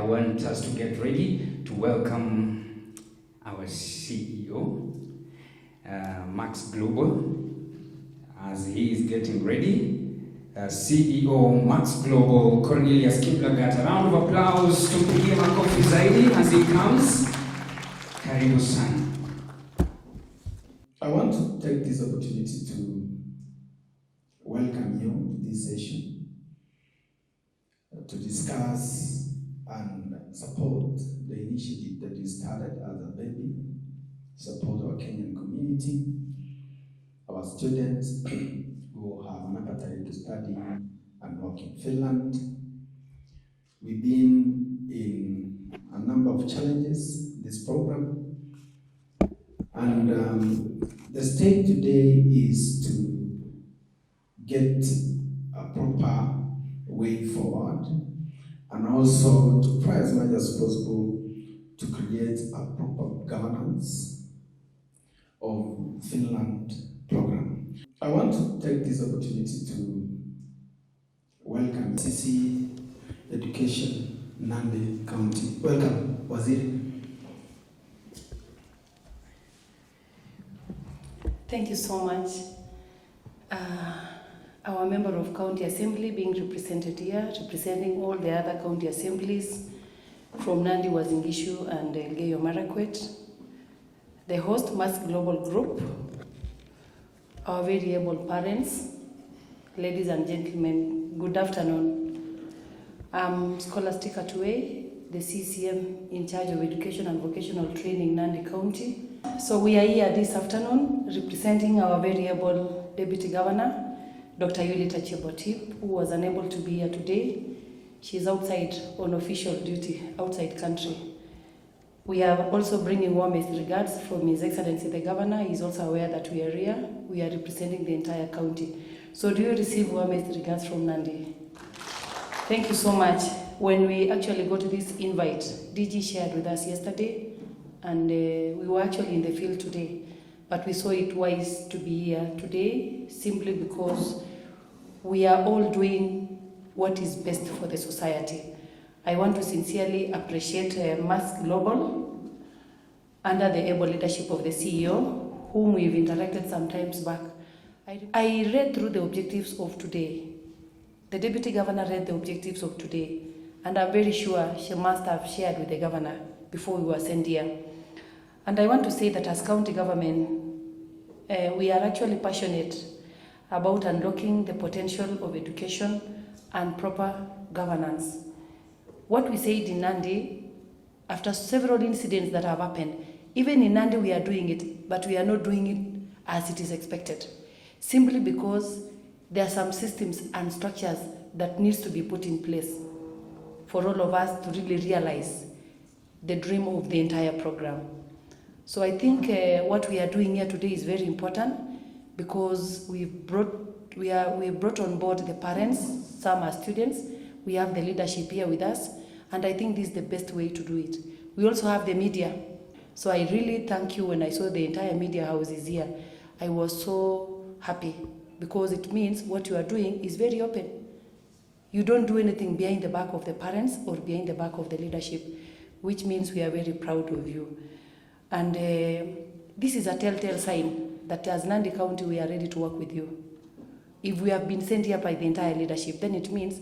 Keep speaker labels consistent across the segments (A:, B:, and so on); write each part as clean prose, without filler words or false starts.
A: I want us to get ready to welcome our CEO, Max Global, as he is getting ready. CEO Max Global, Cornelius Kiplagat. A round of applause to Pigia Makofi Zaidi as he comes. Karibu sana.
B: I want to take this opportunity to welcome you to this session to discuss and support the initiative that you started as a baby, support our Kenyan community, our students who have an appetite to study and work in Finland. We've been in a number of challenges in this program, and the stake today is to get a proper way forward and also to try as much as possible to create a proper governance of Finland program. I want to take this opportunity to welcome CC Education, Nandi County. Welcome, Waziri.
C: Thank you so much. Our member of County Assembly being represented here, representing all the other county assemblies from Nandi Wazingishu and Elgeyo Marakwet, the host Max Global Group, our very able parents, ladies and gentlemen, good afternoon. I'm Scholastica Tuwe, the CCM in charge of education and vocational training, Nandi County. So we are here this afternoon representing our very able Deputy Governor, Dr. Yulita Chebotip, who was unable to be here today. She's outside on official duty, outside country. We are also bringing warmest regards from His Excellency the Governor. He's also aware that we are here. We are representing the entire county. So do you receive warmest regards from Nandi? Thank you so much. When we actually got this invite, DG shared with us yesterday, and we were actually in the field today. But we saw it wise to be here today simply because we are all doing what is best for the society. I want to sincerely appreciate Max Global under the able leadership of the CEO, whom we've interacted sometimes back. I read through the objectives of today. The Deputy Governor read the objectives of today, and I'm very sure she must have shared with the Governor before we were sent here. And I want to say that as county government, we are actually passionate about unlocking the potential of education and proper governance. What we said in Nandi, after several incidents that have happened, even in Nandi we are doing it, but we are not doing it as it is expected, simply because there are some systems and structures that needs to be put in place for all of us to really realize the dream of the entire program. So I think what we are doing here today is very important because we've brought on board the parents, some are students, we have the leadership here with us, and I think this is the best way to do it. We also have the media. So I really thank you. When I saw the entire media house is here, I was so happy because it means what you are doing is very open. You don't do anything behind the back of the parents or behind the back of the leadership, which means we are very proud of you. And this is a telltale sign that as Nandi County, we are ready to work with you. If we have been sent here by the entire leadership, then it means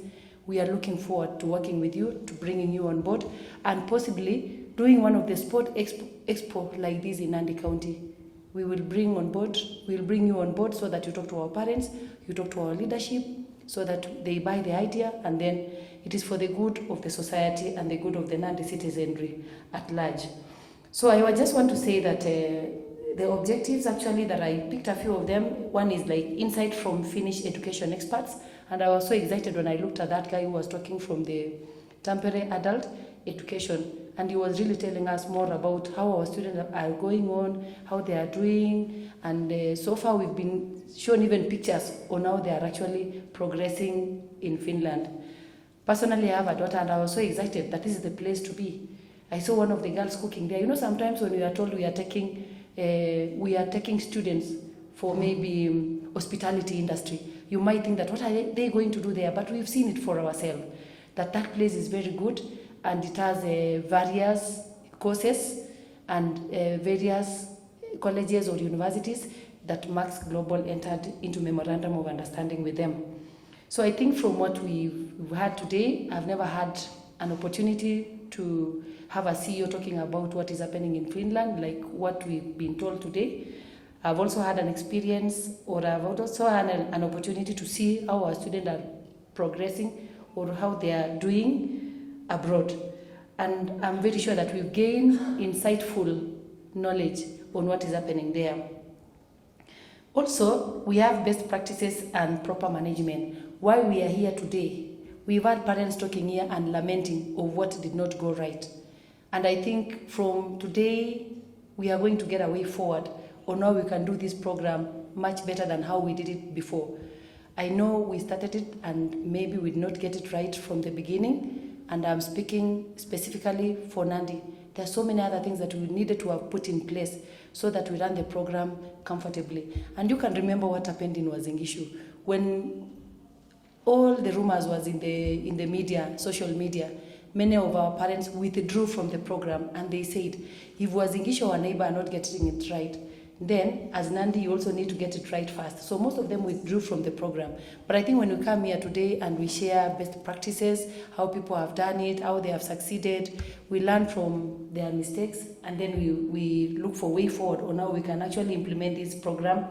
C: we are looking forward to working with you, to bringing you on board, and possibly doing one of the sport expo like this in Nandi County. We will bring you on board so that you talk to our parents, you talk to our leadership, so that they buy the idea, and then it is for the good of the society and the good of the Nandi citizenry at large. So I just want to say that the objectives actually that I picked a few of them. One is like insight from Finnish education experts, and I was so excited when I looked at that guy who was talking from the Tampere adult education, and he was really telling us more about how our students are going on, how they are doing, and so far we've been shown even pictures on how they are actually progressing in Finland. Personally, I have a daughter, and I was so excited that this is the place to be. I saw one of the girls cooking there. You know, sometimes when we are told we are taking students for maybe hospitality industry, you might think that what are they going to do there? But we've seen it for ourselves, that place is very good, and it has various courses and various colleges or universities that Max Global entered into memorandum of understanding with them. So I think from what we've had today, I've never had an opportunity to have a CEO talking about what is happening in Finland, like what we've been told today. I've also had an experience, or I've also had an opportunity to see how our students are progressing or how they are doing abroad. And I'm very sure that we've gained insightful knowledge on what is happening there. Also, we have best practices and proper management. Why we are here today, we've had parents talking here and lamenting of what did not go right. And I think from today, we are going to get a way forward on how we can do this program much better than how we did it before. I know we started it and maybe we did not get it right from the beginning, and I'm speaking specifically for Nandi. There are so many other things that we needed to have put in place so that we run the program comfortably. And you can remember what happened in Uasin Gishu when all the rumors was in the media, social media. Many of our parents withdrew from the program, and they said, if Uasin Gishu, our neighbor, are not getting it right, then as Nandi, you also need to get it right first. So most of them withdrew from the program. But I think when we come here today and we share best practices, how people have done it, how they have succeeded, we learn from their mistakes, and then we look for way forward on how we can actually implement this program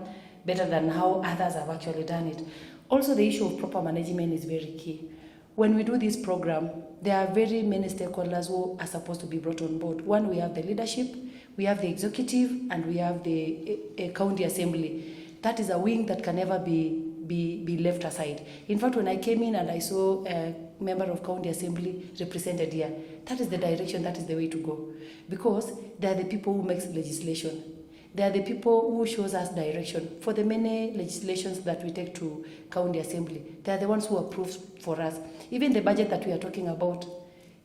C: better than how others have actually done it. Also, the issue of proper management is very key. When we do this program, there are very many stakeholders who are supposed to be brought on board. One, we have the leadership, we have the executive, and we have the county assembly. That is a wing that can never be left aside. In fact, when I came in and I saw a member of county assembly represented here, that is the direction, that is the way to go. Because they are the people who make legislation. They are the people who shows us direction for the many legislations that we take to county assembly. They are the ones who approve for us. Even the budget that we are talking about,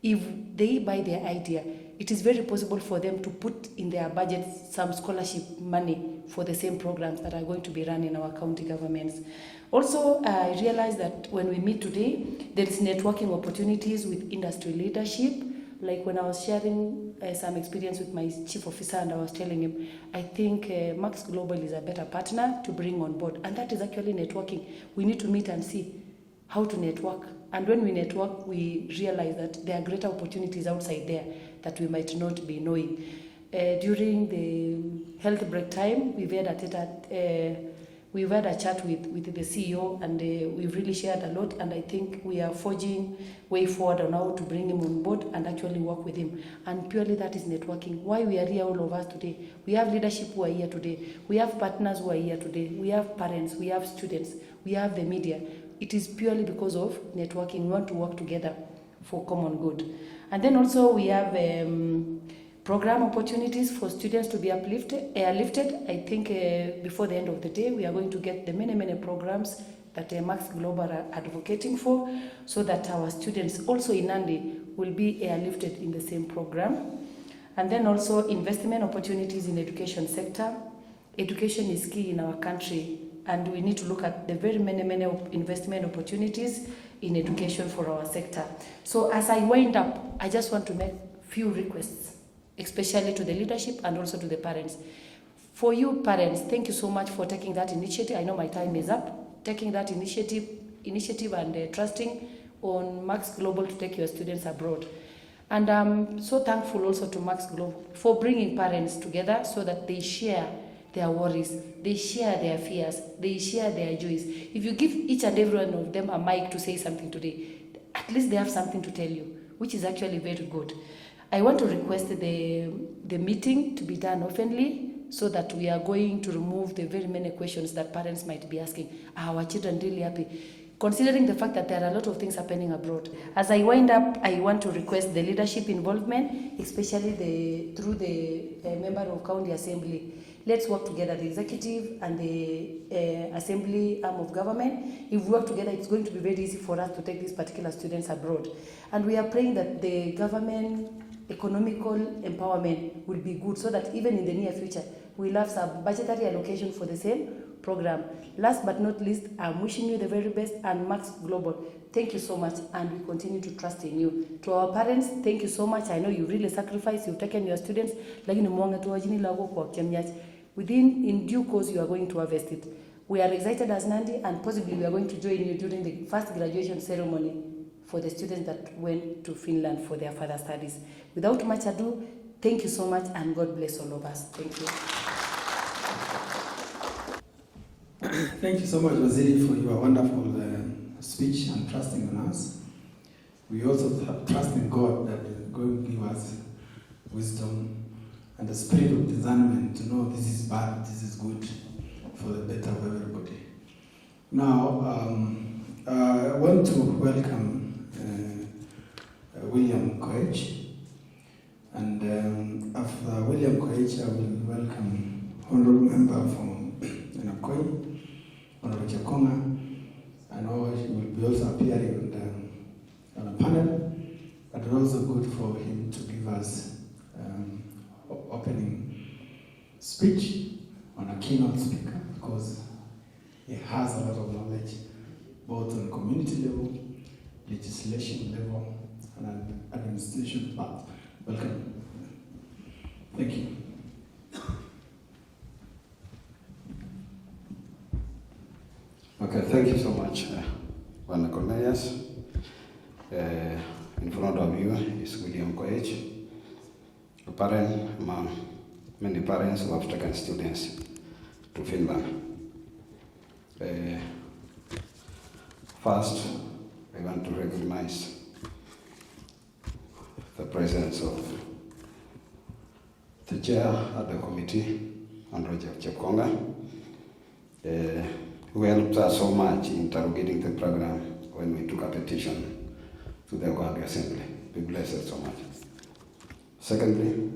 C: if they buy their idea, it is very possible for them to put in their budget some scholarship money for the same programs that are going to be run in our county governments. Also, I realized that when we meet today, there is networking opportunities with industry leadership. Like when I was sharing some experience with my chief officer, and I was telling him, I think Max Global is a better partner to bring on board. And that is actually networking. We need to meet and see how to network. And when we network, we realize that there are greater opportunities outside there that we might not be knowing. During the health break time, we've had a chat with the CEO, and we've really shared a lot, and I think we are forging way forward on how to bring him on board and actually work with him. And purely that is networking. Why we are here, all of us today. We have leadership who are here today. We have partners who are here today. We have parents, we have students, we have the media. It is purely because of networking. We want to work together for common good. And then also we have program opportunities for students to be airlifted. I think before the end of the day, we are going to get the many programs that Max Global are advocating for, so that our students also in Nandi will be airlifted in the same program. And then also investment opportunities in education sector. Education is key in our country, and we need to look at the very many investment opportunities in education for our sector. So as I wind up, I just want to make few requests, especially to the leadership and also to the parents. For you parents, thank you so much for taking that initiative. I know my time is up. Taking that initiative and trusting on Max Global to take your students abroad. And I'm so thankful also to Max Global for bringing parents together so that they share their worries, they share their fears, they share their joys. If you give each and every one of them a mic to say something today, at least they have something to tell you, which is actually very good. I want to request the meeting to be done oftenly, so that we are going to remove the very many questions that parents might be asking. Are our children really happy? Considering the fact that there are a lot of things happening abroad. As I wind up, I want to request the leadership involvement, especially through the member of county assembly. Let's work together, the executive and the assembly arm of government. If we work together, it's going to be very easy for us to take these particular students abroad. And we are praying that the government economical empowerment will be good, so that even in the near future, we'll have some budgetary allocation for the same program. Last but not least, I'm wishing you the very best, and Max Global, thank you so much, and we continue to trust in you. To our parents, thank you so much. I know you really sacrificed, you've taken your students, in due course you are going to harvest it. We are excited as Nandi, and possibly we are going to join you during the first graduation ceremony for the students that went to Finland for their further studies. Without much ado, thank you so much, and God bless all of us. Thank you.
B: Thank you so much, Waziri, for your wonderful speech and trusting on us. We also trust in God that God will give us wisdom and the spirit of discernment to know this is bad, this is good, for the better of everybody. Now, I want to welcome William Koech, and after William Koech, I will welcome Honorable Member from Nakoi, Honorable Chakonga. I know he will be also appearing on a panel, but it's also good for him to give us opening speech on a keynote speaker, because he has a lot of knowledge both on community level, legislation level, and administration part. Welcome. Thank you.
D: Okay, thank you so much, Juan Cornelius. In front of you is William Koech, a parent among many parents who have taken students to Finland. First, I want to recognize the presence of the chair of the committee, Honorable Chakonga, who helped us so much in interrogating the program when we took a petition to the County Assembly. We bless her so much. Secondly,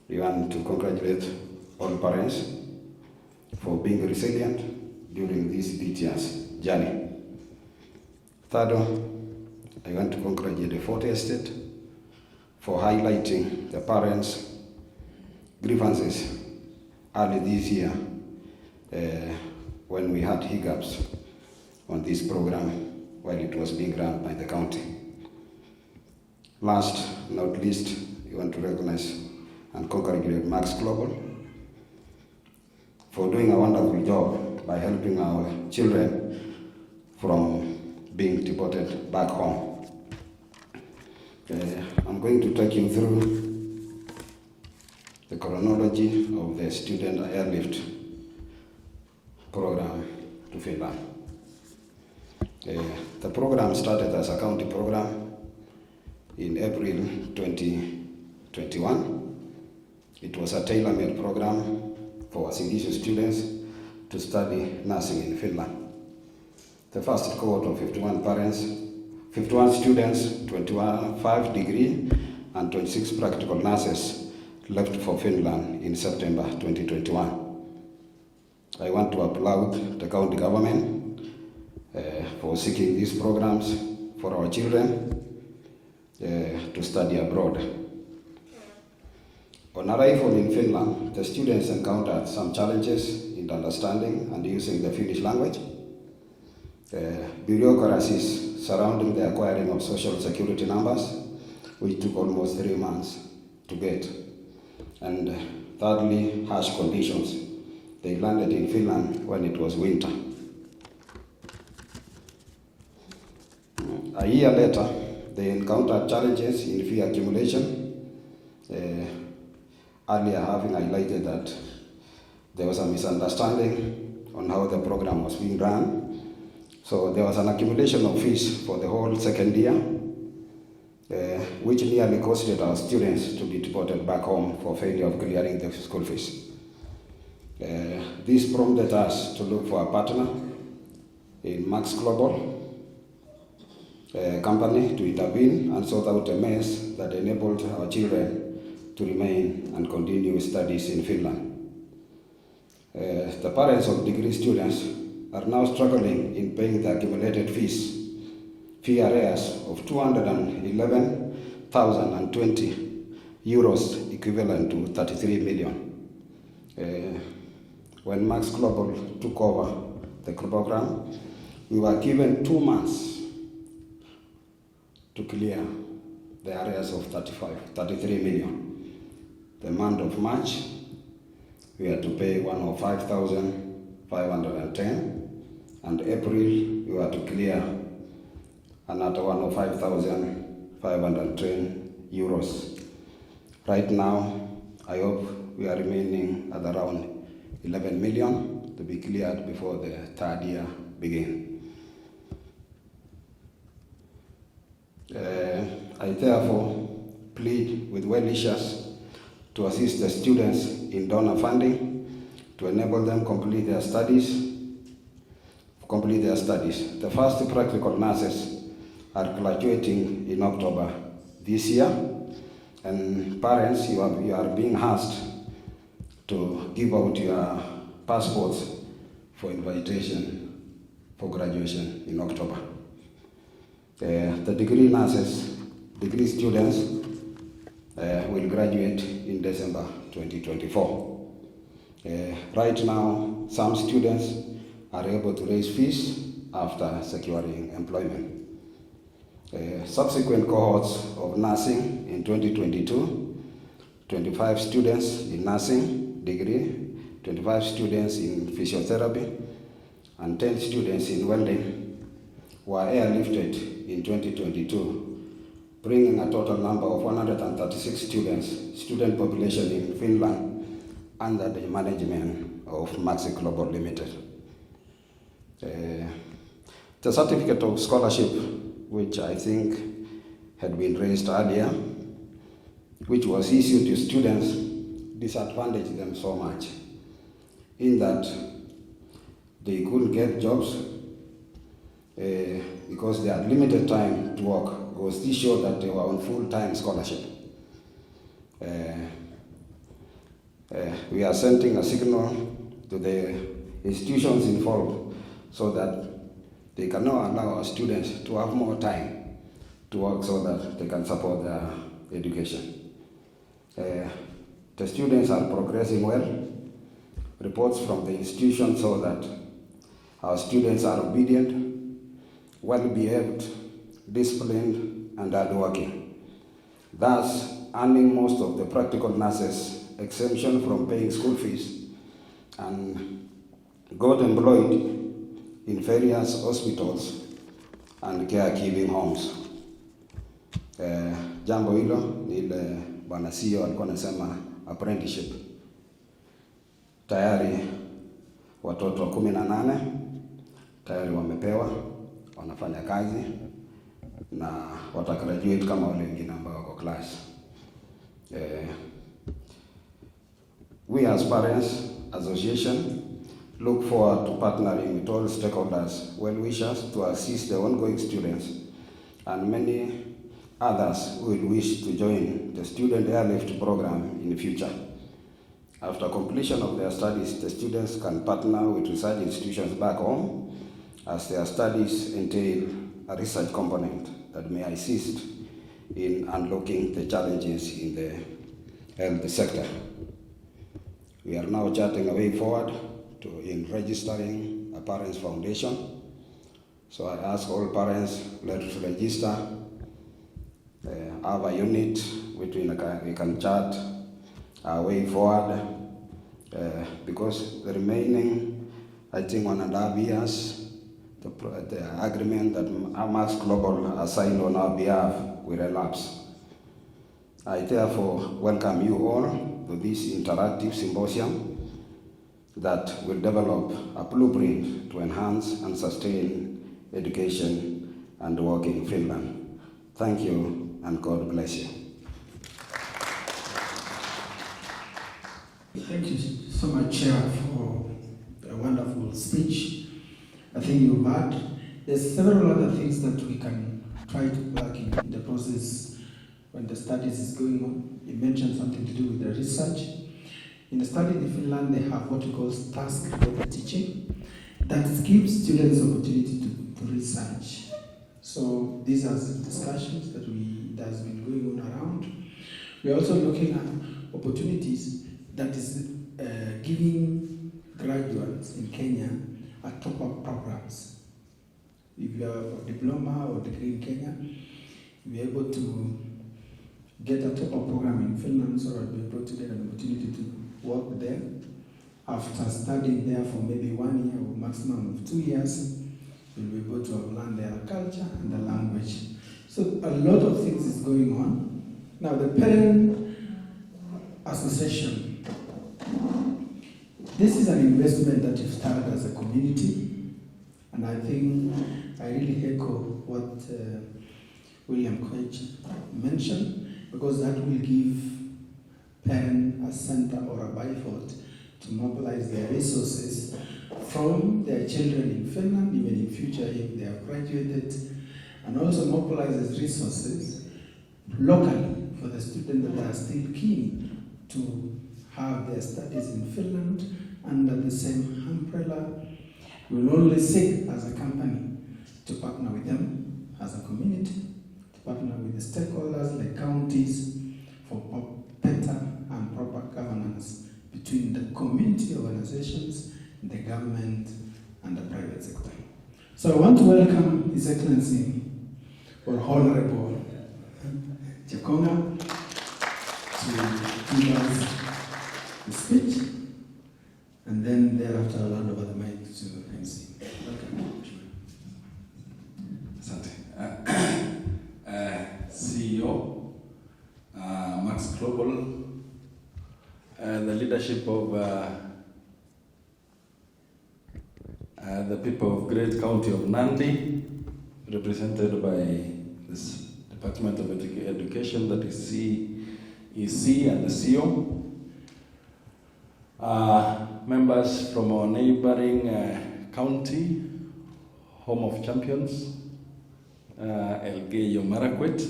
D: we want to congratulate all parents for being resilient during this tedious journey. Third, I want to congratulate the 40th Estate for highlighting the parents' grievances early this year when we had hiccups on this program while it was being run by the county. Last, not least, we want to recognize and congratulate Max Global for doing a wonderful job by helping our children from being deported back home. I'm going to take you through the chronology of the student airlift program to Finland. The program started as a county program in April 2021. It was a tailor-made program for Singishu students to study nursing in Finland. The first cohort of 51 students, 25 degree and 26 practical nurses left for Finland in September 2021. I want to applaud the county government for seeking these programs for our children to study abroad. On arrival in Finland, the students encountered some challenges in understanding and using the Finnish language. Bureaucracies surrounding the acquiring of social security numbers, which took almost 3 months to get. And thirdly, harsh conditions. They landed in Finland when it was winter. A year later, they encountered challenges in fee accumulation. Earlier having highlighted that there was a misunderstanding on how the program was being run. So there was an accumulation of fees for the whole second year, which nearly costed our students to be deported back home for failure of clearing the school fees. This prompted us to look for a partner in Max Global company to intervene and sort out a mess that enabled our children to remain and continue studies in Finland. The parents of degree students are now struggling in paying the accumulated fee arrears of 211,020 euros, equivalent to 33 million. when Max Global took over the program, we were given 2 months to clear the areas of 33 million. The month of March, we had to pay 105,510, and April, we had to clear another 105,510 euros. Right now, I hope we are remaining at around 11 million to be cleared before the third year begins. I therefore plead with well-wishers to assist the students in donor funding to enable them complete their studies. The first practical nurses are graduating in October this year, and parents, you are being asked to give out your passports for invitation for graduation in October. The degree students will graduate in December 2024. Right now, some students are able to raise fees after securing employment. Subsequent cohorts of nursing in 2022, 25 students in nursing degree, 25 students in physiotherapy, and 10 students in welding were airlifted in 2022, bringing a total number of 136 student population in Finland under the management of Maxi Global Limited. The certificate of scholarship, which I think had been raised earlier, which was issued to students, disadvantaged them so much in that they couldn't get jobs because they had limited time to work, because this showed that they were on full-time scholarship. We are sending a signal to the institutions involved so that they can now allow our students to have more time to work so that they can support their education. The students are progressing well. Reports from the institution show that our students are obedient, well-behaved, disciplined, and hardworking, thus earning most of the practical nurses exemption from paying school fees and got employed in various hospitals and caregiving homes. Jambo hilo ni ile bwana CEO alikuwa anasema apprenticeship. Tayari watoto 18 tayari wamepewa, wanafanya kazi na watagraduate kama wale wengine ambao wako class. We as Parents Association look forward to partnering with all stakeholders, well-wishers to assist the ongoing students and many others who will wish to join the student airlift program in the future. After completion of their studies, the students can partner with research institutions back home as their studies entail a research component that may assist in unlocking the challenges in the health sector. We are now charting a way forward in registering a parents foundation. So I ask all parents, let's register, have a unit which we can chart our way forward, because the remaining, I think 1.5 years, the agreement that Max Global has signed on our behalf will elapse. I therefore welcome you all to this interactive symposium that will develop a blueprint to enhance and sustain education and work in Finland. Thank you and God bless you.
B: Thank you so much, Chair, for a wonderful speech. I think you've heard. There's several other things that we can try to plug in the process when the studies is going on. You mentioned something to do with the research. In the study in Finland, they have what we call task-based teaching that gives students opportunity to research. So these are discussions that has been going on around. We're also looking at opportunities that is giving graduates in Kenya are top-up programs. If you have a diploma or degree in Kenya, you'll be able to get a top-up program in Finland, so that you'll be able to get an opportunity to work there. After studying there for maybe 1 year or maximum of 2 years, you'll be able to have learned their culture and the language. So a lot of things is going on. Now the Parent Association, this is an investment that you've started as a community, and I think I really echo what William Koech mentioned, because that will give parents a center or a bifort to mobilize their resources from their children in Finland, even in future if they have graduated, and also mobilizes resources locally for the students that are still keen to have their studies in Finland under the same umbrella. We will only seek as a company to partner with them as a community, to partner with the stakeholders like counties for better and proper governance between the community organizations, the government, and the private sector. So I want to welcome His Excellency or Honorable Chekonga to give us the speech, and then thereafter I'll hand over the mic to MC. Welcome.
E: Asante. CEO, Max Global, and the leadership of the people of Great County of Nandi, represented by this Department of Education, that is CEC and the CEO. Members from our neighboring county, home of champions, Elgeyo Marakwet,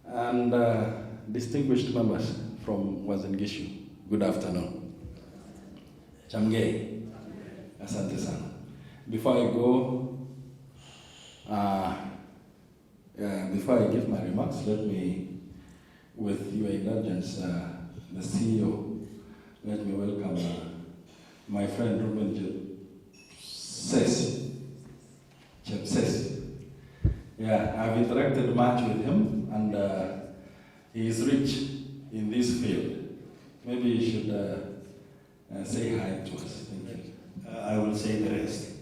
E: and distinguished members from Uasin Gishu. Good afternoon. Chamgei. Asante sana. Before I go, before I give my remarks, let me, with your indulgence, the CEO, let me welcome my friend Ruben Chepses. Yeah, I've interacted much with him, and he is rich in this field. Maybe you should say hi to us. Thank you.
F: I will say the rest.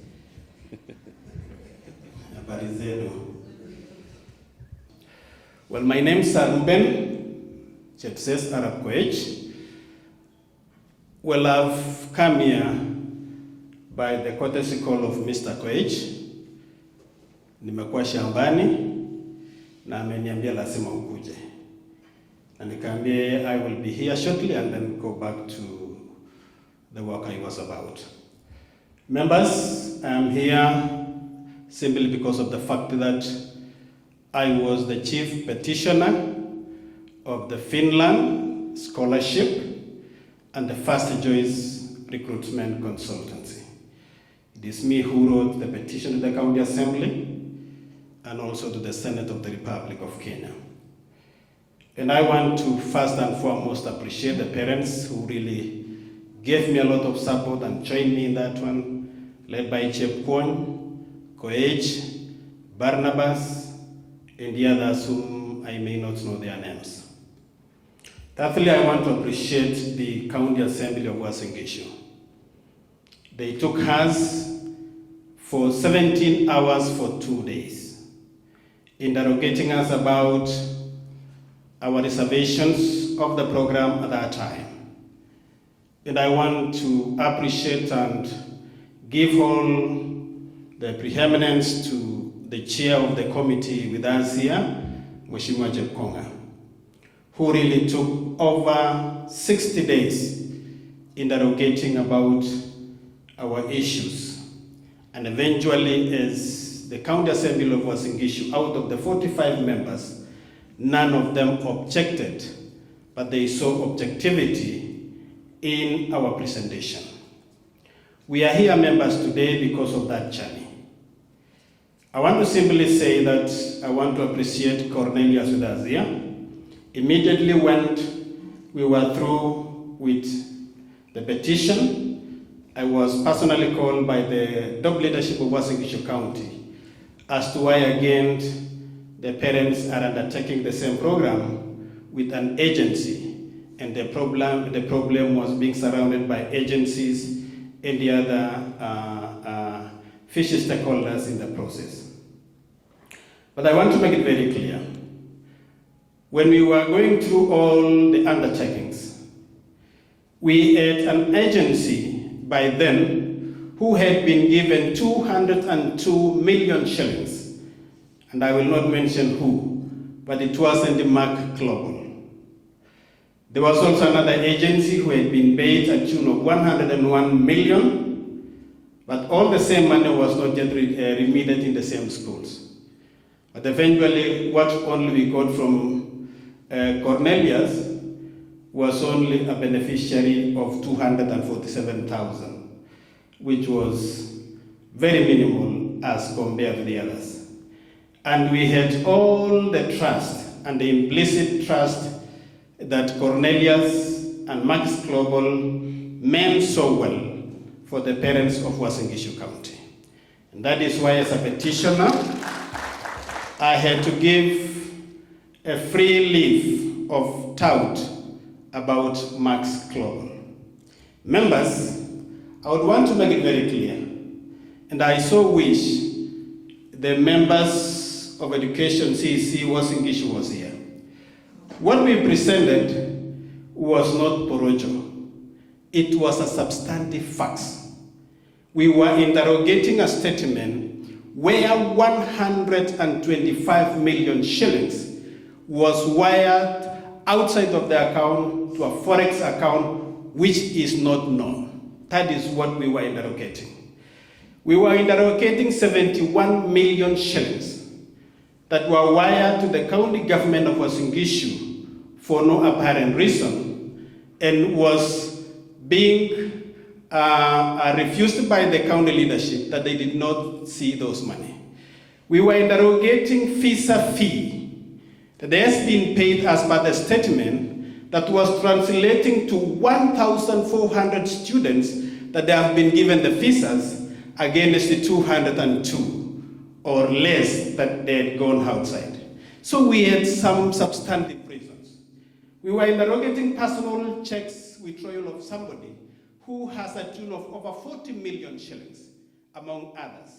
F: Well, my name is Ruben Chepses Arab Koech. Well, I've come here by the courtesy call of Mr. Koech. Nimekuwa shambani na ameniambia lazima ukuje. Na nikaambia I will be here shortly and then go back to the work I was about. Members, I am here simply because of the fact that I was the chief petitioner of the Finland scholarship and the First Choice recruitment consultancy. It is me who wrote the petition to the County Assembly and also to the Senate of the Republic of Kenya. And I want to first and foremost appreciate the parents who really gave me a lot of support and joined me in that one, led by Chep Kwon, Koech, Barnabas, and the others whom I may not know their names. Thirdly, I want to appreciate the County Assembly of Uasin Gishu. They took us for 17 hours for 2 days, interrogating us about our reservations of the program at that time. And I want to appreciate and give all the preeminence to the chair of the committee with us here, Mheshimiwa Chekonga, who really took over 60 days interrogating about our issues. And eventually, as the County Assembly of Uasin Gishu, out of the 45 members, none of them objected, but they saw objectivity in our presentation. We are here, members, today because of that journey. I want to simply say that I want to appreciate Cornelius with us here. Immediately when we were through with the petition, I was personally called by the top leadership of Wasingishu County as to why again the parents are undertaking the same program with an agency, and the problem was being surrounded by agencies and the other fishy stakeholders in the process. But I want to make it very clear. When we were going through all the undertakings, we had an agency by then who had been given 202 million shillings, and I will not mention who, but it wasn't Mark Global. There was also another agency who had been paid a tune of 101 million, but all the same money was not yet remitted in the same schools. But eventually, what only we got from Cornelius was only a beneficiary of 247,000, which was very minimal as compared to the others. And we had all the trust and the implicit trust that Cornelius and Max Global meant so well for the parents of Wasingishu County. And that is why, as a petitioner, I had to give a free leave of tout about Max Global. Members, I would want to make it very clear, and I so wish the members of Education CEC Wasingishu was here. What we presented was not porojo. It was a substantive facts. We were interrogating a statement where 125 million shillings was wired outside of the account to a forex account which is not known. That is what we were interrogating. We were interrogating 71 million shillings that were wired to the county government of Wasingishu for no apparent reason, and was being refused by the county leadership that they did not see those money. We were interrogating visa fee that has been paid as per the statement that was translating to 1,400 students that they have been given the visas against the 202 or less that they had gone outside. So we had some substantive reasons. We were interrogating personal checks withdrawal of somebody who has a tune of over 40 million shillings, among others.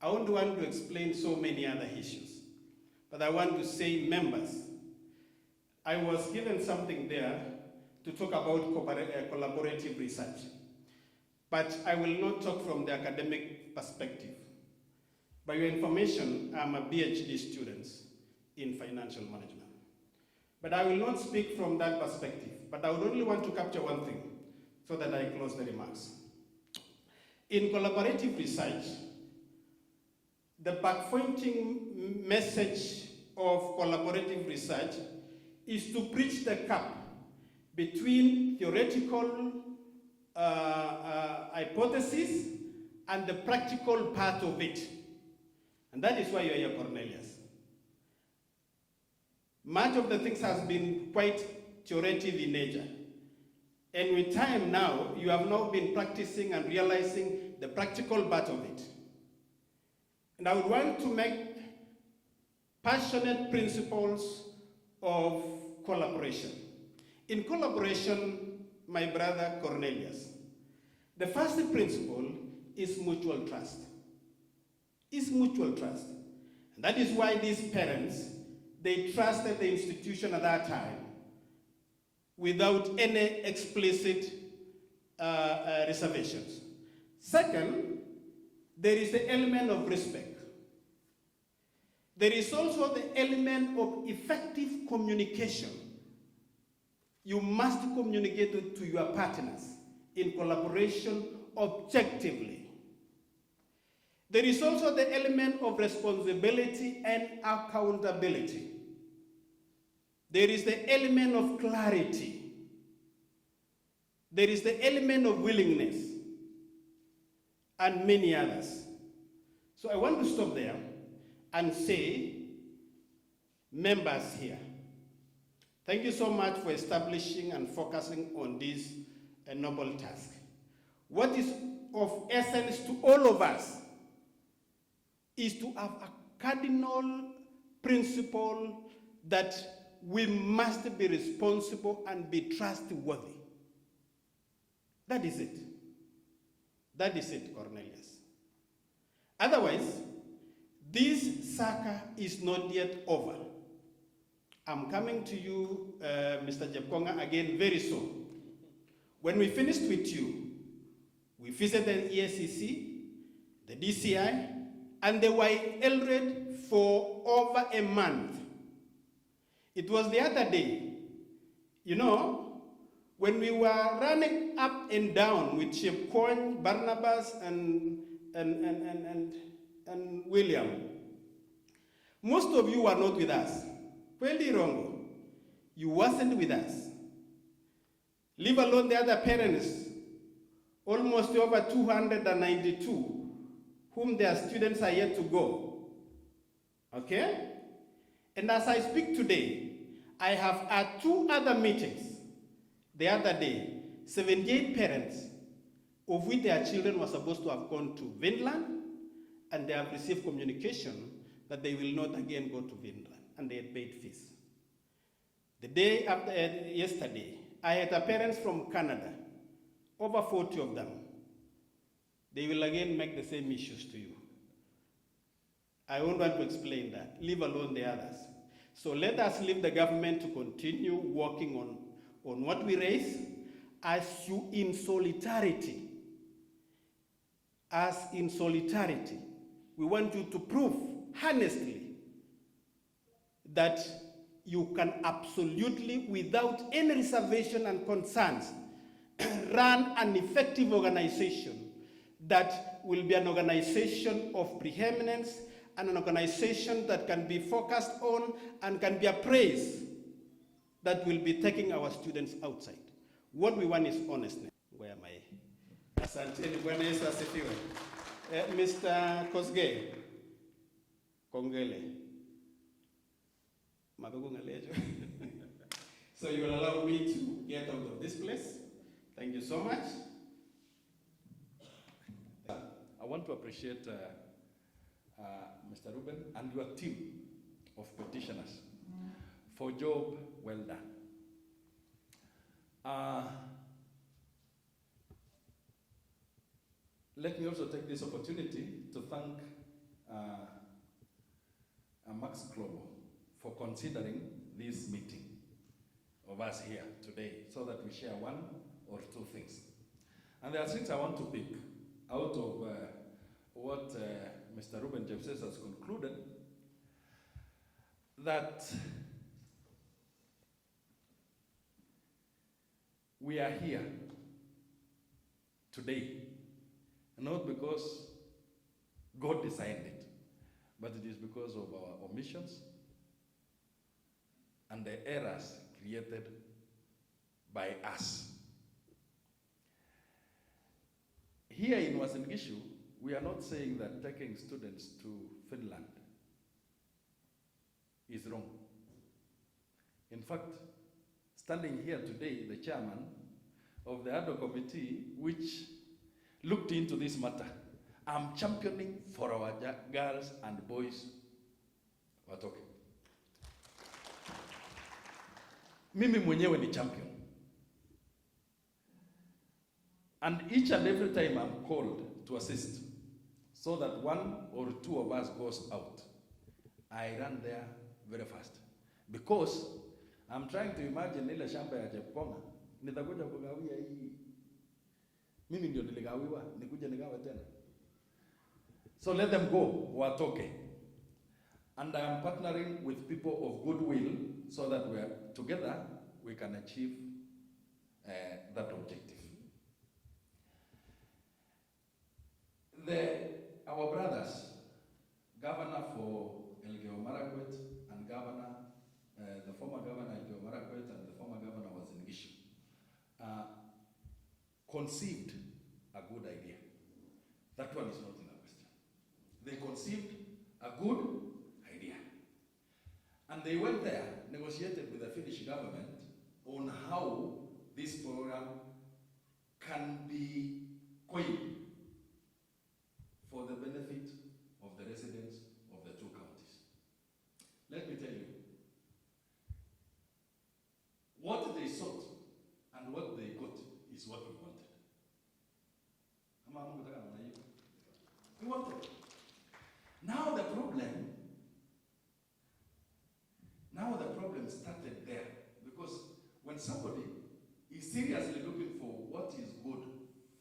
F: I don't want to explain so many other issues, but I want to say, members, I was given something there to talk about collaborative research, but I will not talk from the academic perspective. By your information, I'm a PhD student in financial management. But I will not speak from that perspective, but I would only want to capture one thing so that I close the remarks. In collaborative research, the backpointing message of collaborative research is to bridge the gap between theoretical hypothesis and the practical part of it. And that is why you are here, Cornelius. Much of the things has been quite theoretical in nature. And with time now, you have now been practicing and realizing the practical part of it. And I would want to make passionate principles of collaboration. In collaboration, my brother Cornelius, the first principle is mutual trust. Is mutual trust. And that is why these parents, they trusted the institution at that time without any explicit reservations. Second, there is the element of respect. There is also the element of effective communication. You must communicate to your partners in collaboration objectively. There is also the element of responsibility and accountability. There is the element of clarity. There is the element of willingness, and many others. So I want to stop there and say, members here, thank you so much for establishing and focusing on this noble task. what is of essence to all of us is to have a cardinal principle that we must be responsible and be trustworthy. That is it. That is it, Cornelius. Otherwise, this saga is not yet over. I'm coming to you, Mr. Jepkonga, again very soon. When we finished with you, we visited ESCC, the DCI, and they were in Elred for over a month. It was the other day, you know, when we were running up and down with Chef Kwon, Barnabas, and William. Most of you were not with us. Kweli Rongo, you wasn't with us. Leave alone the other parents, almost over 292, whom their students are yet to go. Okay? And as I speak today, I have had 2 other meetings the other day, 78 parents, of which their children were supposed to have gone to Finland, and they have received communication that they will not again go to Finland. And they had paid fees. The day after yesterday, I had a parents from Canada, over 40 of them. They will again make the same issues to you. I won't want to explain that, leave alone the others. So let us leave the government to continue working on what we raise as you in solidarity. As in solidarity, we want you to prove honestly that you can absolutely, without any reservation and concerns, run an effective organization that will be an organization of preeminence and an organization that can be focused on and can be appraised, that will be taking our students outside. What we want is honestness. Where am I? Asante, Bwana Yesu asifiwe. Mr. Kosgei, Kongele. So you will allow me to get out of this place. Thank you so much.
E: I want to appreciate Mr. Ruben and your team of petitioners for job well done. Let me also take this opportunity to thank Max Global for considering this meeting of us here today so that we share 1 or 2 things. And there are things I want to pick out of what Mr. Ruben Jepses has concluded, that we are here today, not because God designed it, but it is because of our omissions and the errors created by us. Here in Uasin Gishu, we are not saying that taking students to Finland is wrong. In fact, standing here today, the chairman of the ad hoc committee which looked into this matter, I'm championing for our girls and boys watoke. Mimi mwenyewe ni champion. And each and every time I'm called to assist, so that 1 or 2 of us goes out, I run there very fast. Because I'm trying to imagine ile shamba ya Jepkonga, nitakuja kugawia hii. Mimi ndio niligawiwa, nikuje nigawe tena. So let them go, watoke. And I am partnering with people of goodwill so that together we can achieve that objective. Our brothers, Governor for Elgeyo Marakwet and Governor, the former Governor Elgeyo Marakwet and the former Governor Uasin Gishu, conceived a good idea. That one is not in the question. They conceived a good idea. And they went there, negotiated with the Finnish government on how this program can be coin for the benefit of the residents of the two counties. Let me tell you, what they sought and what they got is what we wanted. We wanted. Now the problem started there, because when somebody is seriously looking for what is good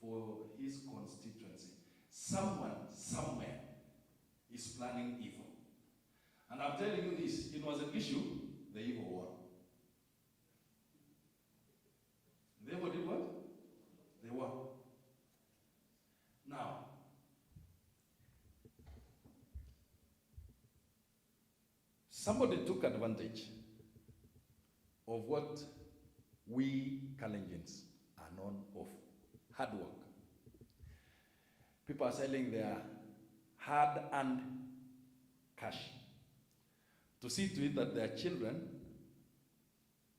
E: for his constituency, someone somewhere is planning evil. And I'm telling you this, it was an issue, the evil won. The evil did what? They won. Now, somebody took advantage of what we Kalenjins are known of, hard work. People are selling their hard-earned cash to see to it that their children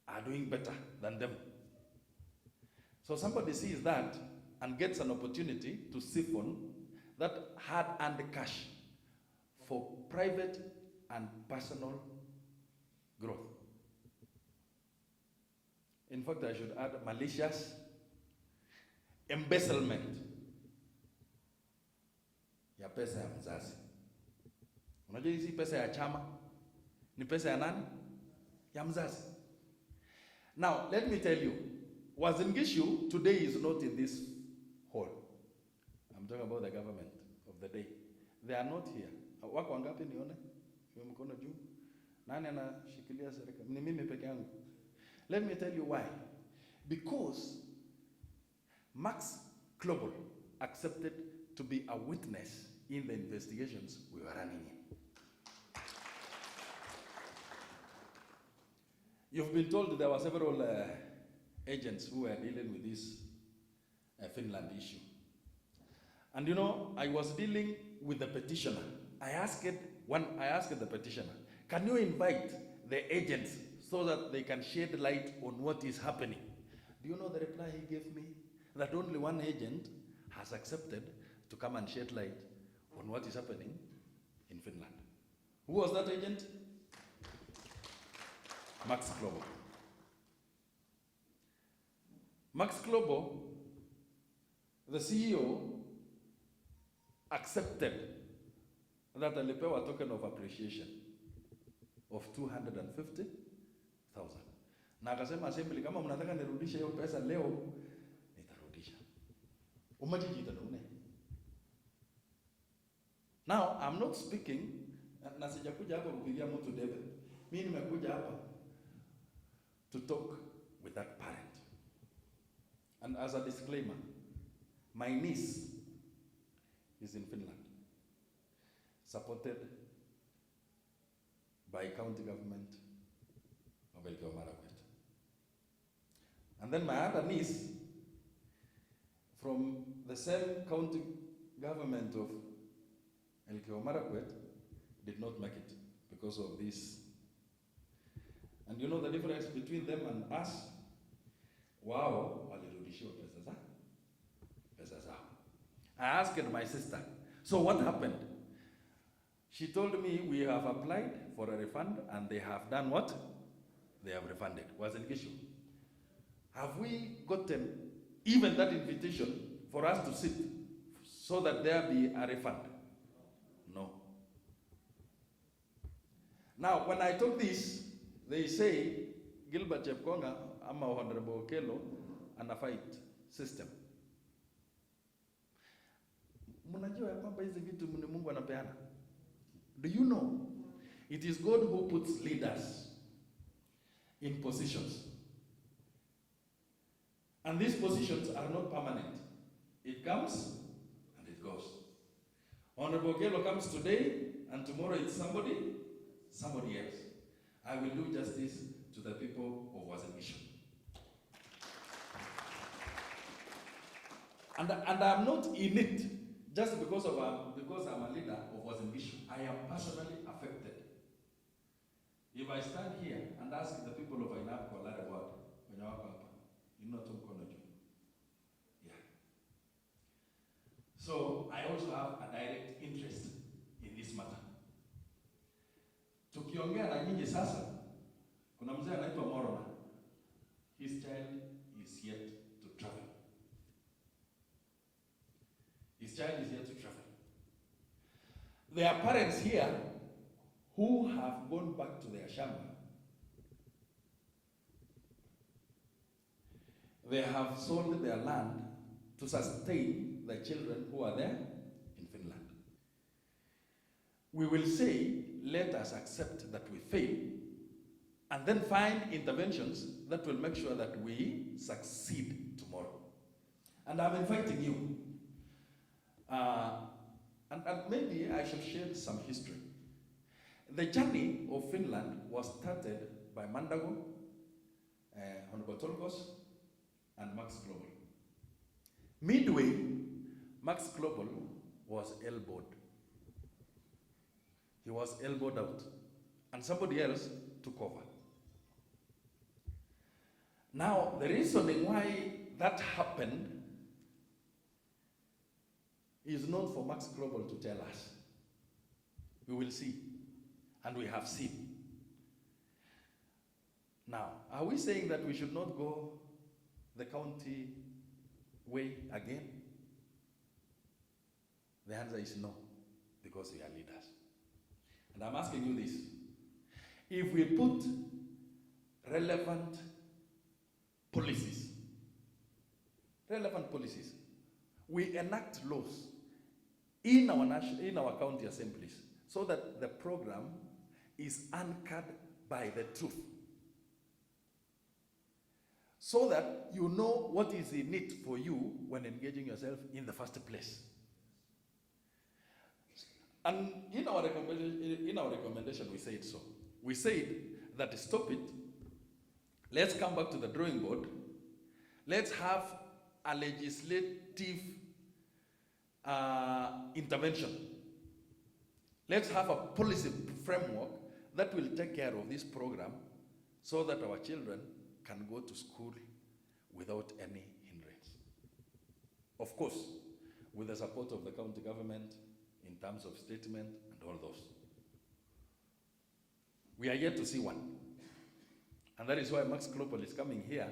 E: are doing better than them. So somebody sees that and gets an opportunity to siphon that hard-earned cash for private and personal growth. In fact, I should add malicious embezzlement ya pesa ya mzazi. Unajua hizi pesa ya chama ni pesa ya nani? Ya mzazi. Now, let me tell you, Uasin Gishu today is not in this hall. I'm talking about the government of the day. They are not here. Wako wangapi nione? Kwa mkono juu. Nani anashikilia serikali? Ni mimi peke yangu. Let me tell you why. Because Max Global accepted to be a witness in the investigations we were running in. You've been told there were several agents who were dealing with this Finland issue. And you know, I was dealing with the petitioner. I asked the petitioner, can you invite the agents so that they can shed light on what is happening? Do you know the reply he gave me? That only one agent has accepted to come and shed light on what is happening in Finland. Who was that agent? Max Global. Max Global, the CEO, accepted that alipewa token of appreciation of 250,000. Na akasema assembly, kama mnataka nirudishe hiyo pesa leo, nitarudisha. Umajijita nune. Now, I'm not speaking, na sijakuja hapa kupigia mtu debe. Mimi nimekuja hapa to talk with that parent. And as a disclaimer, my niece is in Finland, supported by county government of Elgeyo Marakwet. And then my other niece from the same county government of Elgeyo Marakwet did not make it because of this. And you know the difference between them and us? Wow, walirudishiwa pesa zao. I asked my sister, so what happened? She told me we have applied for a refund and they have done what? They have refunded. Uasin Gishu. Have we gotten even that invitation for us to sit so that there be a refund? No. Now, when I took this, they say Gilbert Chepkonga ama Honorable Okello and a fight system. Mnajua kwamba hizi vitu ni Mungu anapeana? Do you know it is God who puts leaders in positions? And these positions are not permanent. It comes and it goes. Honorable Okello comes today and tomorrow it's somebody else. I will do justice to the people of Uasin Gishu. And I'm not in it just because I'm a leader of Uasin Gishu. I am personally affected. If I stand here and ask the people of Ainab Kolare what, when you are you know to yeah. Tukiongea na nyinyi sasa, kuna mzee anaitwa Morona. His child is yet to travel. His child is yet to travel. There are parents here who have gone back to their shamba. They have sold their land to sustain the children who are there in Finland. We will say, let us accept that we fail, and then find interventions that will make sure that we succeed tomorrow. And I'm inviting you, and maybe I should share some history. The journey of Finland was started by Mandago, Honorable Tolgos, and Max Global. Midway, Max Global was elbowed. He was elbowed out, and somebody else took over. Now, the reasoning why that happened is not for Max Global to tell us. We will see, and we have seen. Now, are we saying that we should not go the county way again? The answer is no, because we are leaders. And I'm asking you this. If we put relevant policies, we enact laws in our county assemblies so that the program is anchored by the truth, so that you know what is in it for you when engaging yourself in the first place. And in our recommendation, we said so. We said that stop it. Let's come back to the drawing board. Let's have a legislative intervention. Let's have a policy framework that will take care of this program so that our children can go to school without any hindrance. Of course, with the support of the county government in terms of statement and all those. We are yet to see one. And that is why Max Global is coming here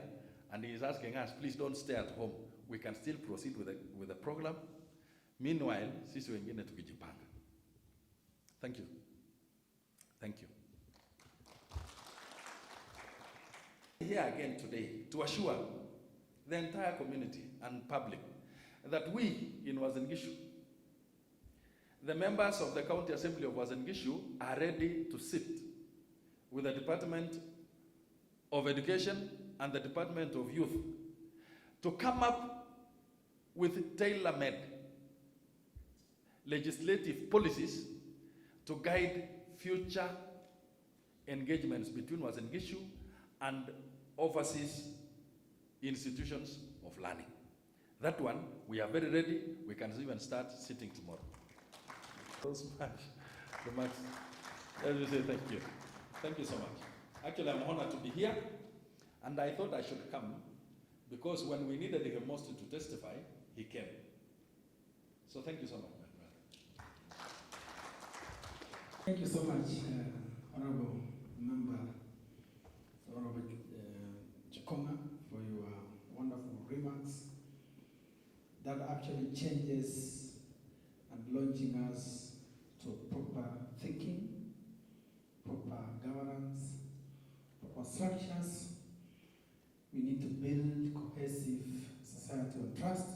E: and he is asking us, please don't stay at home. We can still proceed with the program. Meanwhile, sisi wengine tukijipanga. Thank you. Thank you. Here again today to assure the entire community and public that we in Uasin Gishu, the members of the County Assembly of Uasin Gishu, are ready to sit with the Department of Education and the Department of Youth to come up with tailor-made legislative policies to guide future engagements between Uasin Gishu and overseas institutions of learning. That one, we are very ready. We can even start sitting tomorrow. So much. Let me say thank you. Thank you so much. Actually, I'm honored to be here, and I thought I should come because when we needed him most to testify, he came. So thank you so much, my brother.
B: Thank you so much, Honorable Member, Honorable Chikonga, for your wonderful remarks that actually changes and launching us to proper thinking, proper governance, proper structures. We need to build cohesive society on trust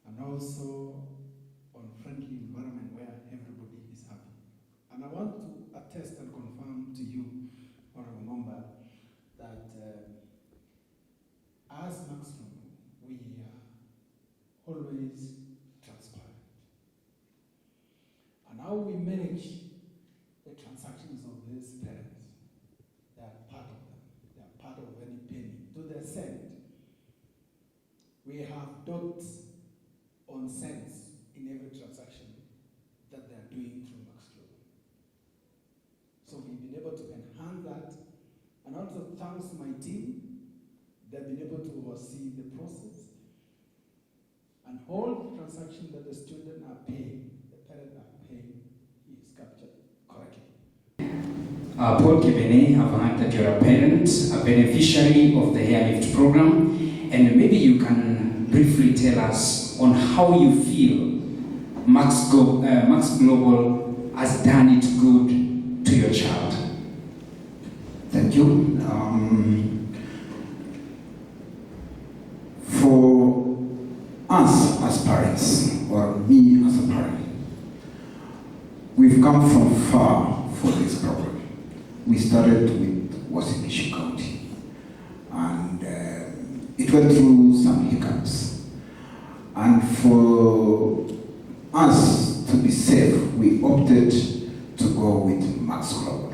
B: and also on friendly environment where everybody is happy. And I want to attest and confirm to you, Honorable Member, that as maximum, we are always transparent. And how we manage the transactions of these parents, they are part of them. They are part of any penny. To the cent, we have dots on cents in every transaction that they are doing through Max Global. So we've been able to enhance that, and also thanks to my team, they've been able to oversee the process. And all the transactions that the student are paying, the parent are paying, is captured correctly.
A: Paul Kebene, I've heard that you're a parent, a beneficiary of the Airlift program, and maybe you can briefly tell us on how you feel Max Global has done it good to your child.
B: Thank you. For us as parents, or me as a parent, we've come from far for this program. We started with Wasingishu County, and it went through some hiccups. And for us to be safe, we opted to go with Max Global.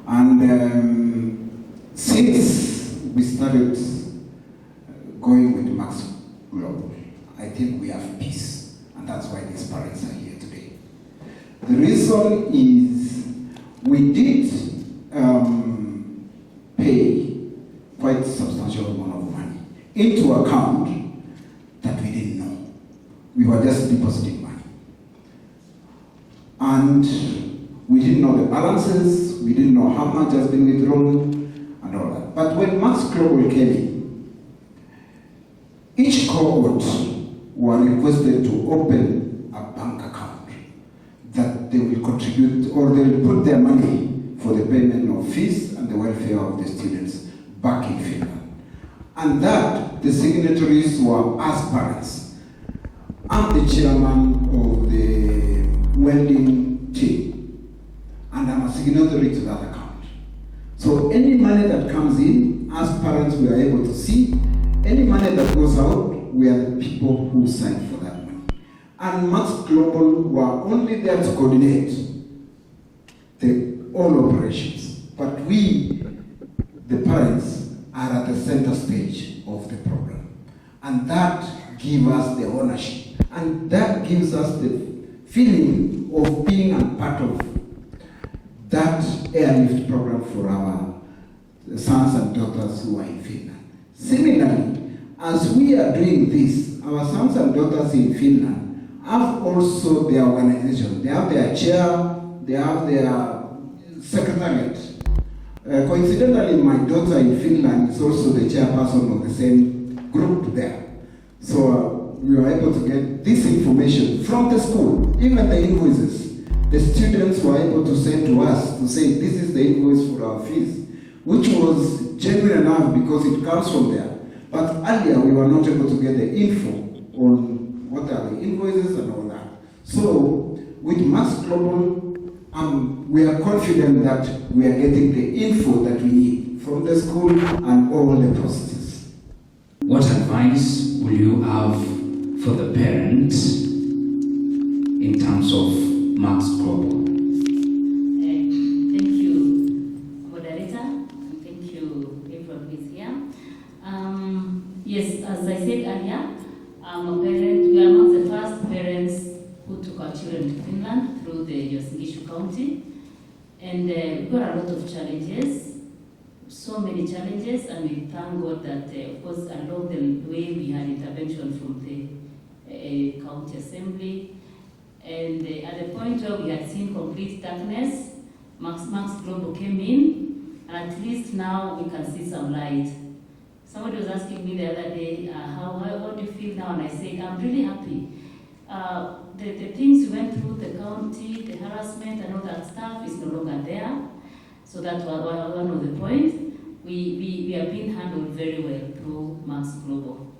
B: And since we started going with Max Global, I think we have peace, and that's why these parents are here today. The reason is we did pay quite substantial amount of money into account that we didn't know. We were just depositing money. And we didn't know the balances, we didn't know how much has been withdrawn, and all that. But when Max Global came in, each cohort were requested to open a bank account that they will contribute, or they will put their money for the payment of fees and the welfare of the students back in Finland. And that, the signatories were us parents. I'm the chairman of the welding team, and I'm a signatory to that account. So any money that comes in, as parents we are able to see. Any money that goes out, we are the people who sign for that money. And Max Global were only there to coordinate all operations. But we, the parents, are at the center stage of the program. And that gives us the ownership. And that gives us the feeling of being a part of that airlift program for our sons and daughters who are in Finland. Similarly, as we are doing this, our sons and daughters in Finland have also their organization. They have their chair, they have their secretariat. Coincidentally, my daughter in Finland is also the chairperson of the same group there. So we were able to get this information from the school, even the invoices. The students were able to send to us to say, this is the invoice for our fees, which was genuine enough because it comes from there. But earlier we were not able to get the info on what are the invoices and all that. So with Max Global, we are confident that we are getting the info that we need from the school and all the processes.
A: What advice will you have for the parents in terms of Max Global?
G: Thank you, moderator, and thank you everyone who is here. Yes, as I said earlier, I'm a parent. We are not the first parents who took our children to Finland through the Wasingishu County, and we got a lot of challenges, so many challenges, and we thank God that, of course, along the way we had intervention from the county assembly, and at the point where we had seen complete darkness, Max Global came in, and at least now we can see some light. Somebody was asking me the other day, how do you feel now? And I said, I'm really happy. The things we went through, the county, the harassment and all that stuff is no longer there. So that was one of the points. We are being handled very well through Max Global.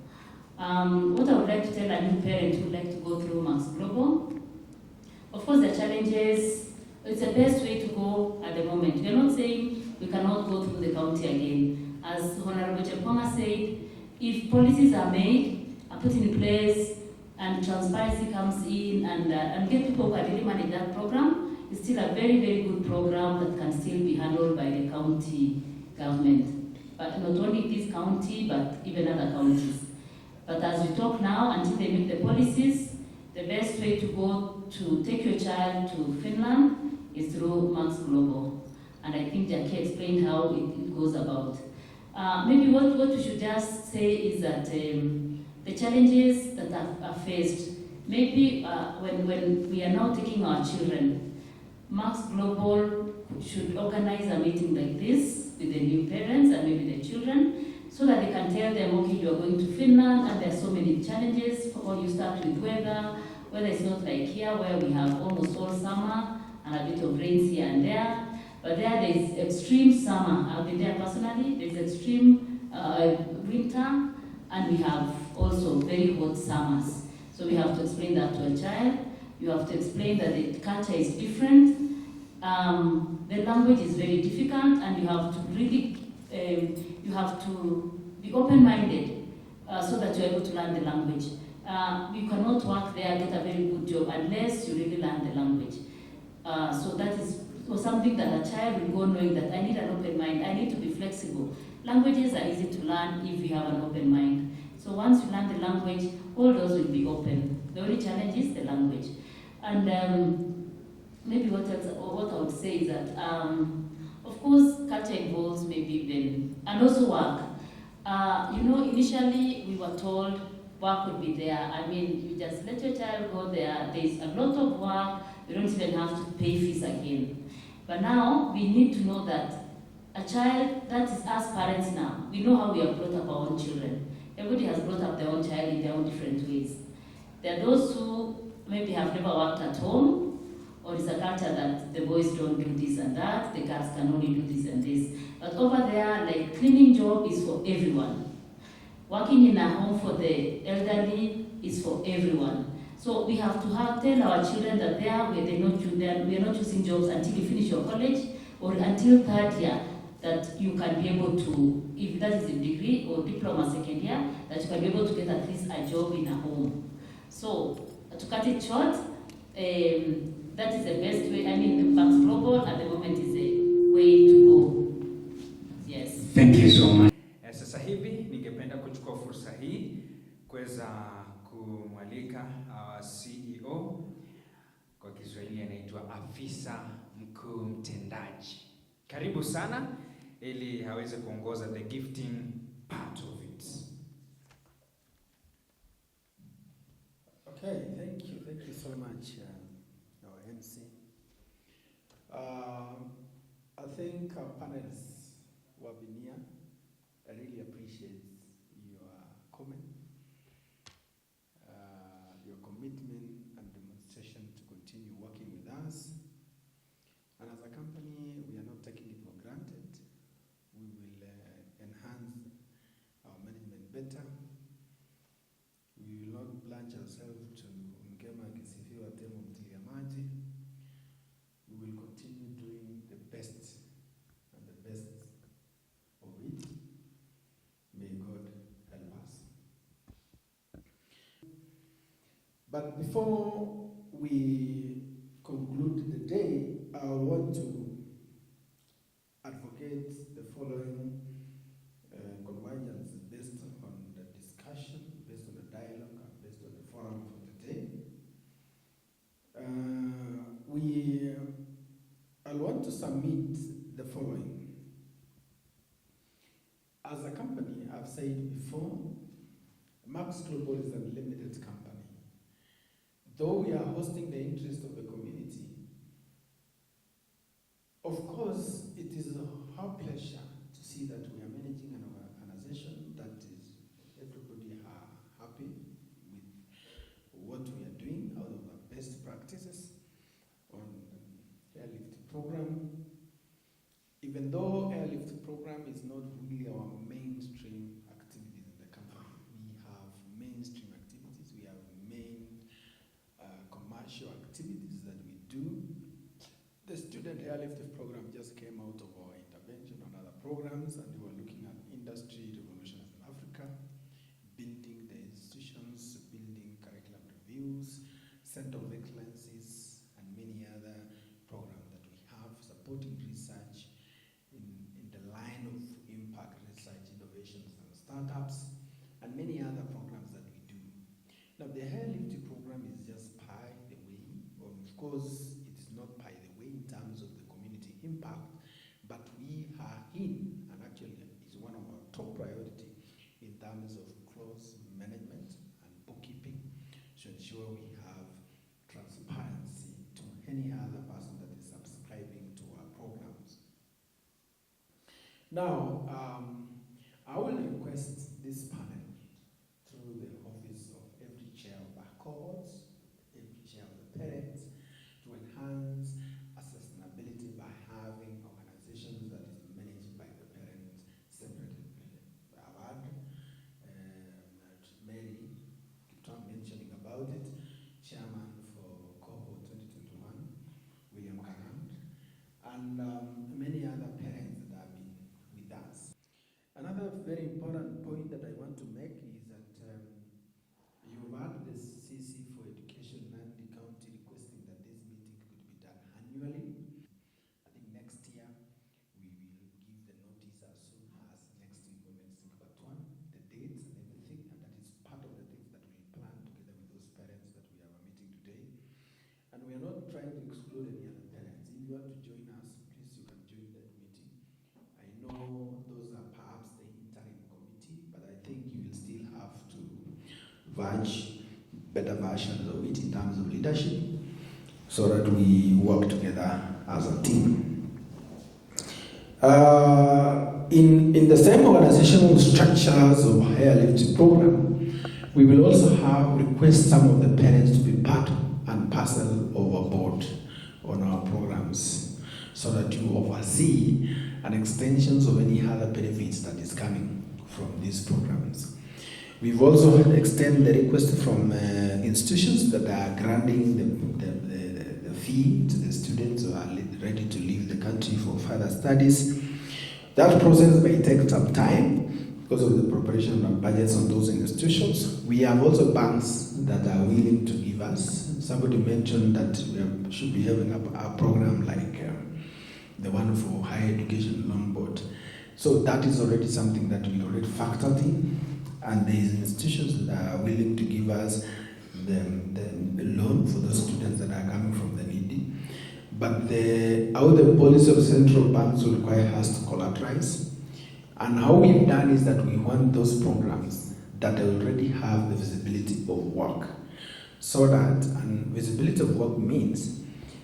G: What I would like to tell a new parent who would like to go through Max Global, of course the challenges, it's the best way to go at the moment. We are not saying we cannot go through the county again. As Honorable Chepkonga said, if policies are made, are put in place, and transparency comes in, and get people who can really manage that program, it's still a very, very good program that can still be handled by the county government. But not only this county, but even other counties. But as we talk now, until they make the policies, the best way to go to take your child to Finland is through Max Global. And I think Jackie explained how it goes about. Maybe what we should just say is that the challenges that are faced, maybe when we are now taking our children, Max Global should organize a meeting like this with the new parents and maybe the children, so that they can tell them, okay, you are going to Finland and there are so many challenges. Or you start with weather is not like here where we have almost all summer and a bit of rains here and there. But there is extreme summer. I've been there personally. There's extreme winter, and we have also very hot summers. So we have to explain that to a child. You have to explain that the culture is different. The language is very difficult, and you have to really, you have to be open-minded so that you're able to learn the language. You cannot work there, get a very good job, unless you really learn the language. So that is something that a child will go knowing that I need an open mind, I need to be flexible. Languages are easy to learn if you have an open mind. So once you learn the language, all doors will be open. The only challenge is the language. And maybe what I would say is that, of course, culture involves maybe even, and also work. Initially we were told work would be there. I mean, you just let your child go there. There's a lot of work. You don't even have to pay fees again. But now we need to know that a child, that is us parents now, we know how we have brought up our own children. Everybody has brought up their own child in their own different ways. There are those who maybe have never worked at home, or it's a culture that the boys don't do this and that, the girls can only do this and this. But over there, like, cleaning job is for everyone. Working in a home for the elderly is for everyone. So we have to tell our children that we are not choosing jobs until you finish your college or until third year, that you can be able to, if that is a degree or diploma second year, that you can be able to get at least a job in a home. So to cut it short, that is the best way. I mean, the Max Global at the moment is a way to go. Yes.
A: Thank you so much. Sasa hivi ningependa kuchukua fursa hii kuweza kumwalika CEO, kwa Kiswahili anaitwa afisa mkuu mtendaji. Karibu sana ili aweze kuongoza the gifting part of it.
B: Okay, thank you so much, our MC. I think our panelists who have been here, I really appreciate your comment, your commitment and demonstration to continue working with us. And as a company, we are not taking it for granted. We will enhance our management better. We will not plunge ourselves to ngema kisifiwa temo mtilia maji. We will continue doing the best and the best of it. May God help us. But before we conclude the day, I want to advocate the following convergence based on the discussion, based on the dialogue, and based on the forum for the day. I want to submit the following. As a company, I've said before, Max Global is a limited company. Though we are hosting the interest of the community, of course, it is our pleasure to see that we are managing an organization that is everybody are happy with what we are doing out of our best practices on airlift program. Even though airlift program is not really our mainstream activities in the company, we have mainstream activities, we have main commercial activities that we do. The student airlift program just came out of our intervention on other programs, and we were looking at industry revolutions in Africa, building the institutions, building curriculum reviews, center of excellences, and many other programs that we have, supporting research in the line of impact research, innovations, and startups, and many other programs that we do. Now, the airlift program is just pie the way, of course, it is not pie the way in terms of the community impact, but we are in, and actually is one of our top priority in terms of close management and bookkeeping to ensure we have transparency to any other person that is Now, I will request this panel through the office of every chair of our cohorts, every chair of the parents, to enhance sustainability by having organizations that is managed by the parents separately. I've had Mary mentioning about it, chairman for cohort 2021, William Garand, and many other parents that have been with us. Another very important point that I want to make is that you've had the CC for Education Nandi County requesting that this meeting could be done annually. I think next year we will give the notice as soon as next week or next week, but the dates and everything, and that is part of the things that we plan together with those parents that we have a meeting today. And we are not trying to exclude any other parents. If you want to join us, please you can join that meeting. I know those are perhaps the interim committee, but I think you will still have to verge better versions of it in terms of leadership so that we work together as a team. In the same organizational structures of higher lifting program, we will also have request some of the parents to be part and parcel of a board on our programs so that you oversee and extensions of any other benefits that is coming from these programs. We've also extended the request from institutions that are granting the fee to the students who are ready to leave the country for further studies. That process may take some time because of the preparation of budgets on those institutions. We have also banks that are willing to give us. Somebody mentioned that we should be having a program like the one for higher education loan board. So that is already something that we already factored in, and there is institutions that are willing to give us the loan for those students that are coming from the needy. But how the policy of central banks will require us to collateralize. And how we've done is that we want those programs that already have the visibility of work. So that, and visibility of work means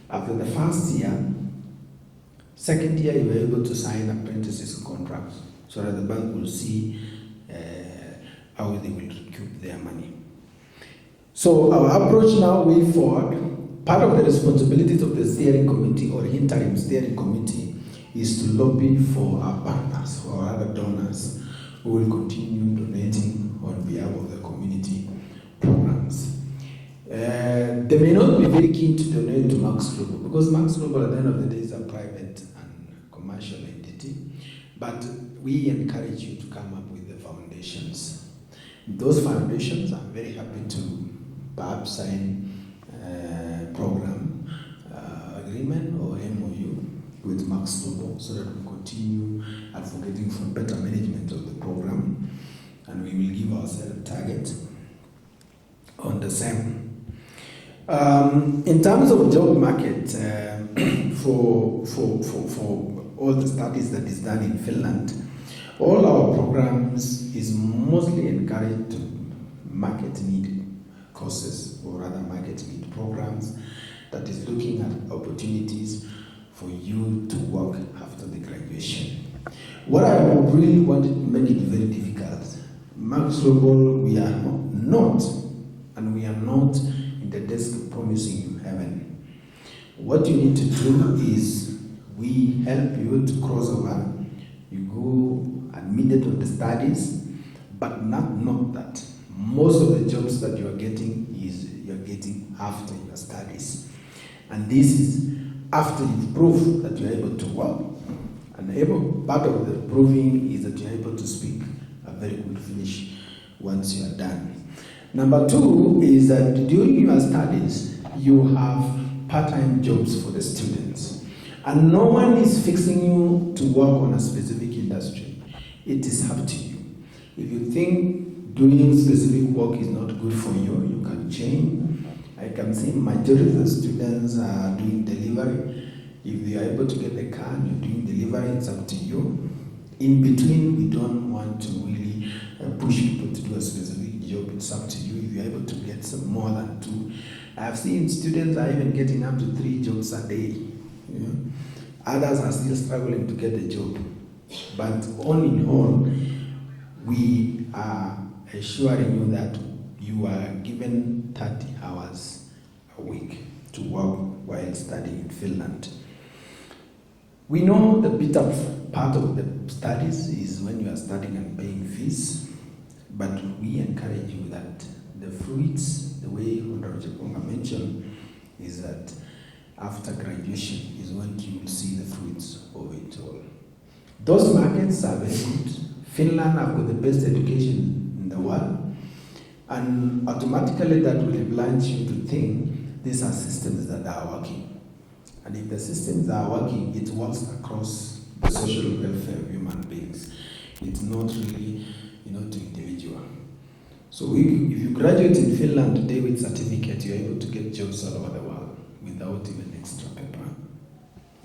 B: after the first year, second year you are able to sign apprentices contracts so that the bank will see how they will recoup their money. So our approach now way forward, part of the responsibilities of the steering committee or interim steering committee is to lobby for our partners or other donors who will continue donating on behalf of the community programs. They may not be very keen to donate to Max Global because Max Global at the end of the day is a private and commercial entity, but we encourage you to come up with the foundations. Those foundations, I'm very happy to perhaps sign program agreement or MOU with Max Global so that we continue advocating for better management of the program, and we will give ourselves a target on the same. In terms of job market, for all the studies that is done in Finland, all our programs is mostly encouraged to market need courses or rather market need programs that is looking at opportunities for you to work after the graduation. What I really wanted to make it very difficult, Max Global, we are not in the desk of promising you heaven. What you need to do is we help you to cross over. You go admitted on the studies, but not that. Most of the jobs that you are getting after your studies. And this is after you've proved that you're able to work. And part of the proving is that you're able to speak a very good Finnish once you are done. Number two is that during your studies, you have part-time jobs for the students. And no one is fixing you to work on a specific industry. It is up to you. If you think doing specific work is not good for you, you can change. I can see majority of the students are doing delivery. If you are able to get the car and you're doing delivery, it's up to you. In between, we don't want to really push people to do a specific job. It's up to you. If you're able to get some more than 2. I've seen students are even getting up to 3 jobs a day. You know? Others are still struggling to get a job. But all in all, we are assuring you that you are given 30 hours a week to work while studying in Finland. We know the bitter part of the studies is when you are studying and paying fees, but we encourage you that the fruits, the way Honorable Cheponga mentioned, is that after graduation is when you will see the fruits of it all. Those markets are very good. Finland have got the best education in the world, and automatically that will oblige you to think these are systems that are working. And if the systems are working, it works across the social welfare of human beings. It's not really, to individual. So if you graduate in Finland today with certificate, you're able to get jobs all over the world without even extra paper.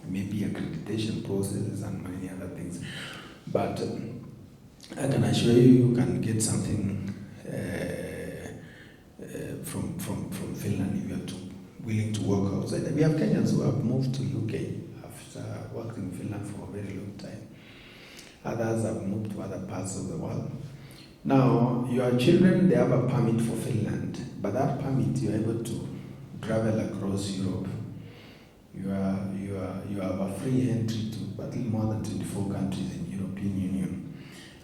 B: Maybe accreditation processes and many other things. But I can assure you, you can get something from Finland if you're willing to work outside. We have Kenyans who have moved to UK after worked in Finland for a very long time. Others have moved to other parts of the world. Now, your children, they have a permit for Finland, but that permit, you're able to travel across Europe. You have a free entry to at least more than 24 countries in the European Union.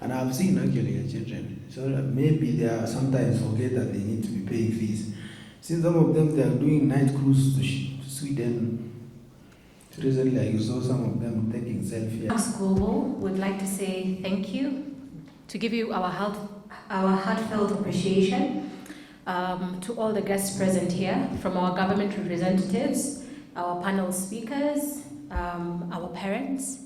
B: And I've seen actually your children, so maybe they are sometimes forget that they need to be paying fees. See, some of them, they are doing night cruise to Sweden. Recently, I saw some of them taking selfies.
H: Max Global would like to say thank you, to give you our heartfelt appreciation to all the guests present here, from our government representatives, our panel speakers, our parents,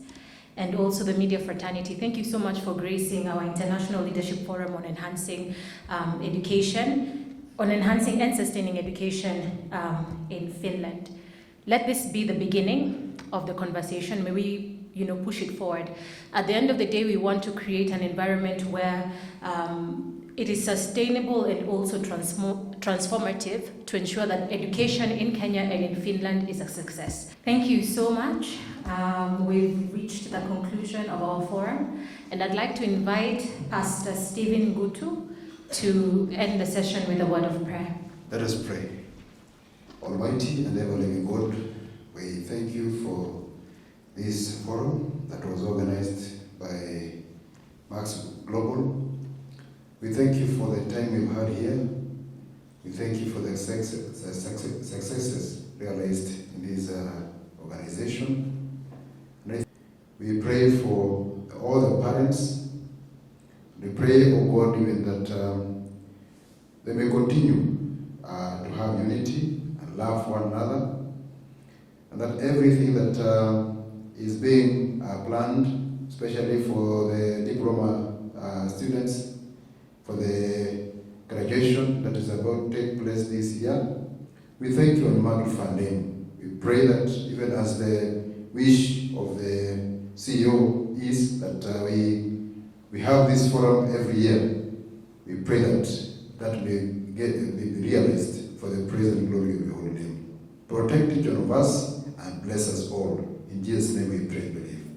H: and also the media fraternity. Thank you so much for gracing our International Leadership Forum on enhancing enhancing and sustaining education in Finland. Let this be the beginning of the conversation. May we, push it forward. At the end of the day, we want to create an environment where it is sustainable and also transformative to ensure that education in Kenya and in Finland is a success. Thank you so much. We've reached the conclusion of our forum, and I'd like to invite Pastor Stephen Gutu to end the session with a word of prayer.
I: Let us pray. Almighty and ever-living God, we thank you for this forum that was organized by Max Global. We thank you for the time we've had here. We thank you for the successes realized in this organization. We pray for all the parents. We pray, oh God, even that they may continue to have unity and love for one another, and that everything that is being planned, especially for the diploma students, for the graduation that is about to take place this year, we thank you and magnify your name. We pray that even as the wish of the CEO is that we have this forum every year, we pray that may be realized for the praise and glory of your holy name. Protect each one of us and bless us all. In Jesus' name we pray and believe.